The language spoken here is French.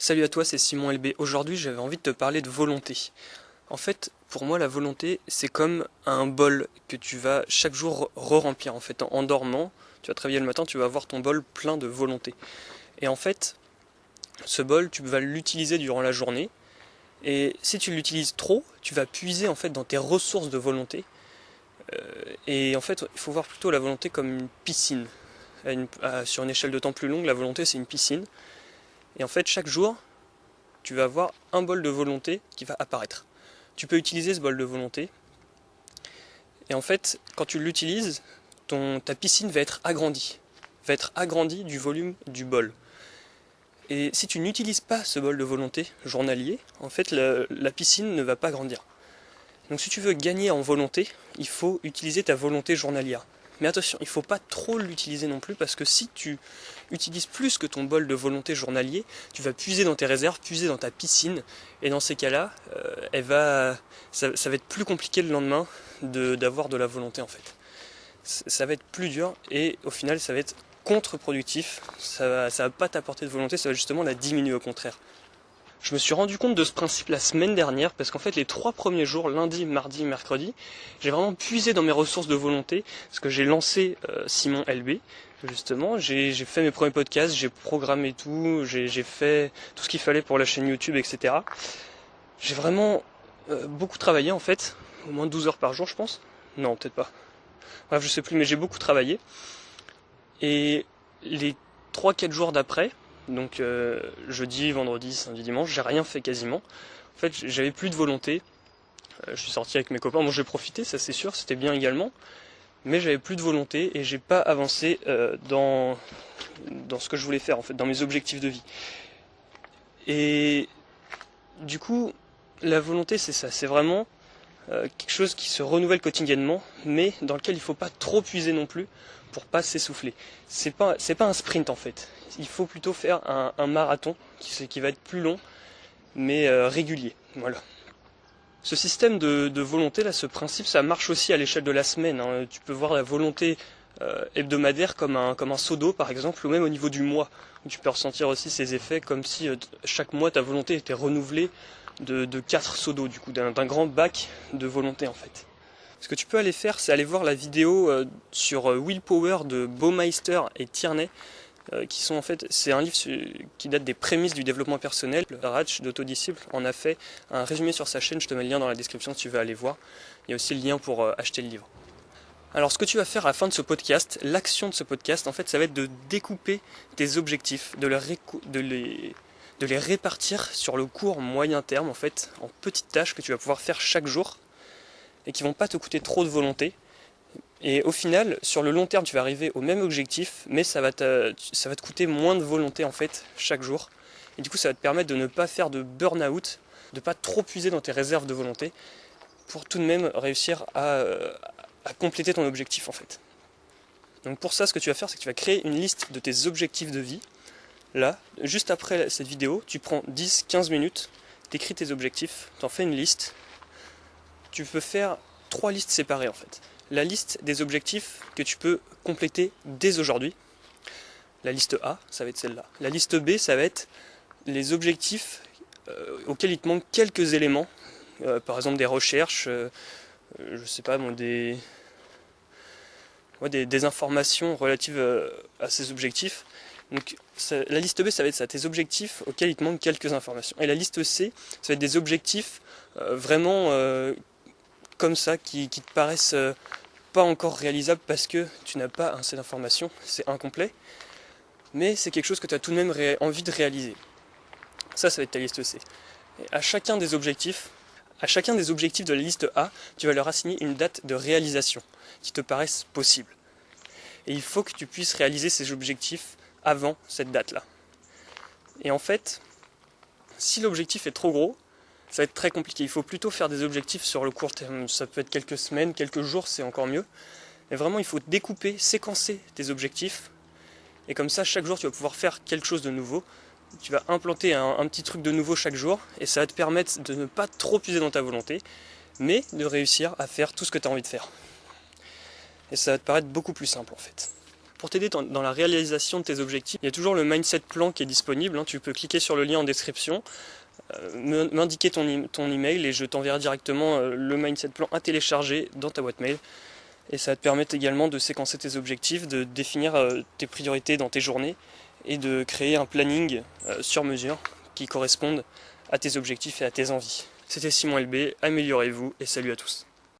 Salut à toi, c'est Simon LB. Aujourd'hui, j'avais envie de te parler de volonté. En fait, pour moi, la volonté, c'est comme un bol que tu vas chaque jour re-remplir. En fait, en dormant, tu vas travailler le matin, tu vas avoir ton bol plein de volonté. Et en fait, ce bol, tu vas l'utiliser durant la journée. Et si tu l'utilises trop, tu vas puiser en fait dans tes ressources de volonté. Et en fait, il faut voir plutôt la volonté comme une piscine. Sur une échelle de temps plus longue, la volonté, c'est une piscine. Et en fait, chaque jour, tu vas avoir un bol de volonté qui va apparaître. Tu peux utiliser ce bol de volonté. Et en fait, quand tu l'utilises, ta piscine va être agrandie du volume du bol. Et si tu n'utilises pas ce bol de volonté journalier, en fait, la piscine ne va pas grandir. Donc si tu veux gagner en volonté, il faut utiliser ta volonté journalière. Mais attention, il ne faut pas trop l'utiliser non plus, parce que si tu utilises plus que ton bol de volonté journalier, tu vas puiser dans tes réserves, puiser dans ta piscine, et dans ces cas-là, ça va être plus compliqué le lendemain d'avoir de la volonté en fait. Ça va être plus dur, et au final ça va être contre-productif, ça va pas t'apporter de volonté, ça va justement la diminuer au contraire. Je me suis rendu compte de ce principe la semaine dernière, parce qu'en fait les 3 premiers jours, lundi, mardi, mercredi, j'ai vraiment puisé dans mes ressources de volonté, parce que j'ai lancé Simon LB, justement, j'ai fait mes premiers podcasts, j'ai programmé tout, j'ai fait tout ce qu'il fallait pour la chaîne YouTube, etc. J'ai vraiment beaucoup travaillé en fait, au moins 12 heures par jour je pense, non peut-être pas, bref je sais plus, mais j'ai beaucoup travaillé, et les 3-4 jours d'après, donc jeudi, vendredi, samedi, dimanche, j'ai rien fait quasiment. En fait, j'avais plus de volonté. Je suis sorti avec mes copains, bon j'ai profité, ça c'est sûr, c'était bien également. Mais j'avais plus de volonté et j'ai pas avancé dans ce que je voulais faire en fait, dans mes objectifs de vie. Et du coup, la volonté c'est ça, c'est vraiment quelque chose qui se renouvelle quotidiennement, mais dans lequel il faut pas trop puiser non plus pour pas s'essouffler. C'est pas un sprint en fait. Il faut plutôt faire un marathon qui va être plus long, mais régulier. Voilà. Ce système de volonté, là, ce principe, ça marche aussi à l'échelle de la semaine. Hein. Tu peux voir la volonté hebdomadaire comme un seau d'eau, par exemple, ou même au niveau du mois. Tu peux ressentir aussi ces effets comme si chaque mois ta volonté était renouvelée de 4 seaux d'eau, du coup, d'un grand bac de volonté en fait. Ce que tu peux aller faire, c'est aller voir la vidéo sur Willpower de Baumeister et Tierney, qui sont en fait, c'est un livre qui date des prémices du développement personnel. Le Rach d'Autodisciple en a fait un résumé sur sa chaîne, je te mets le lien dans la description si tu veux aller voir. Il y a aussi le lien pour acheter le livre. Alors ce que tu vas faire à la fin de ce podcast, l'action de ce podcast, en fait, ça va être de découper tes objectifs, de les répartir sur le court moyen terme, en fait, en petites tâches que tu vas pouvoir faire chaque jour et qui vont pas te coûter trop de volonté. Et au final, sur le long terme, tu vas arriver au même objectif, mais ça va te coûter moins de volonté en fait chaque jour. Et du coup, ça va te permettre de ne pas faire de burn-out, de ne pas trop puiser dans tes réserves de volonté, pour tout de même réussir à compléter ton objectif en fait. Donc pour ça, ce que tu vas faire, c'est que tu vas créer une liste de tes objectifs de vie. Là, juste après cette vidéo, tu prends 10-15 minutes, tu écris tes objectifs, tu en fais une liste. Tu peux faire 3 listes séparées en fait. La liste des objectifs que tu peux compléter dès aujourd'hui. La liste A, ça va être celle-là. La liste B, ça va être les objectifs auxquels il te manque quelques éléments. Par exemple des recherches, je sais pas, des informations relatives à ces objectifs. Donc la liste B, ça va être ça, tes objectifs auxquels il te manque quelques informations. Et la liste C, ça va être des objectifs vraiment comme ça, qui te paraissent pas encore réalisables parce que tu n'as pas assez d'informations, c'est incomplet, mais c'est quelque chose que tu as tout de même envie de réaliser. Ça va être ta liste C. Et à chacun des objectifs de la liste A, tu vas leur assigner une date de réalisation qui te paraisse possible. Et il faut que tu puisses réaliser ces objectifs avant cette date-là. Et en fait, si l'objectif est trop gros, ça va être très compliqué. Il faut plutôt faire des objectifs sur le court terme. Ça peut être quelques semaines, quelques jours, c'est encore mieux. Mais vraiment, il faut découper, séquencer tes objectifs. Et comme ça, chaque jour, tu vas pouvoir faire quelque chose de nouveau. Tu vas implanter un petit truc de nouveau chaque jour. Et ça va te permettre de ne pas trop puiser dans ta volonté, mais de réussir à faire tout ce que tu as envie de faire. Et ça va te paraître beaucoup plus simple en fait. Pour t'aider dans la réalisation de tes objectifs, il y a toujours le Mindset Plan qui est disponible, hein. Tu peux cliquer sur le lien en description, m'indiquer ton email et je t'enverrai directement le Mindset Plan à télécharger dans ta boîte mail. Et ça va te permettre également de séquencer tes objectifs, de définir tes priorités dans tes journées et de créer un planning sur mesure qui corresponde à tes objectifs et à tes envies. C'était Simon LB, améliorez-vous et salut à tous.